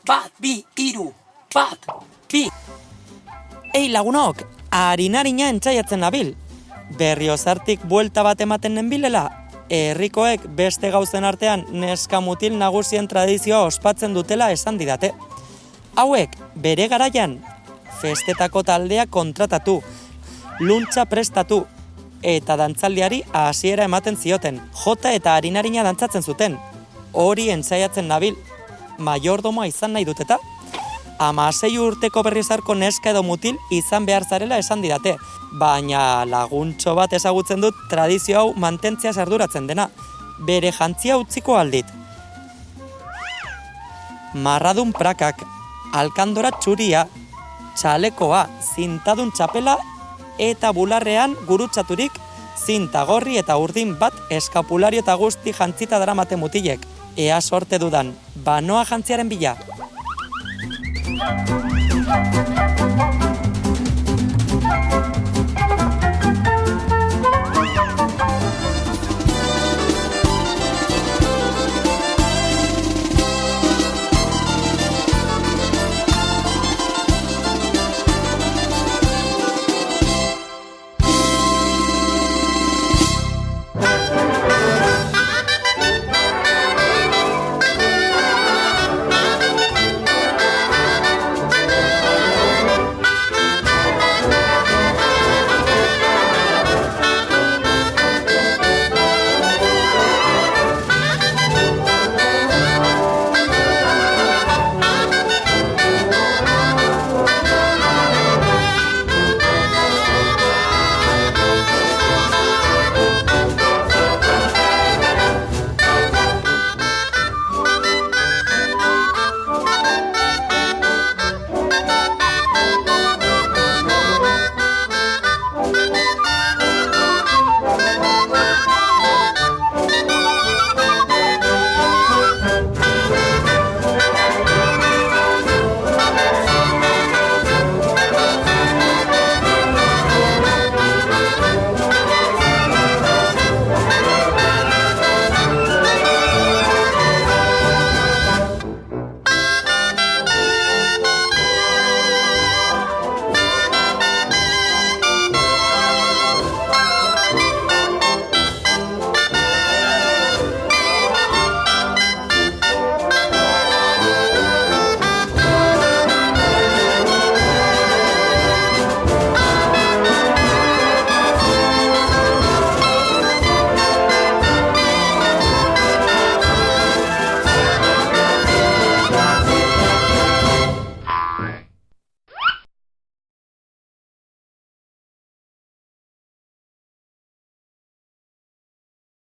bat, bi, hiru, bat, bi. Ei lagunok, harinarina entzaiatzen nabil. Berriozartik buelta bat ematen nenbilela, herrikoek beste gauzen artean neska mutil nagusien tradizioa ospatzen dutela esan didate. Hauek, bere garaian, festetako taldea kontratatu, luntza prestatu, eta dantzaldiari hasiera ematen zioten, jota eta harinarina dantzatzen zuten. Hori entzaiatzen nabil, maiordomoa izan nahi dut eta? 16 urteko Berriozarko neska edo mutil izan behar zarela esan didate, baina laguntxo bat ezagutzen dut tradizio hau mantentzea arduratzen dena, bere jantzia utziko aldit. Marradun prakak, alkandora txuria, txalekoa, zintadun txapela eta bularrean gurutzaturik zinta gorri eta urdin bat eskapulario eta guzti jantzita daramate mutilek. Ea sorte dudan, banoa jantziaren bila.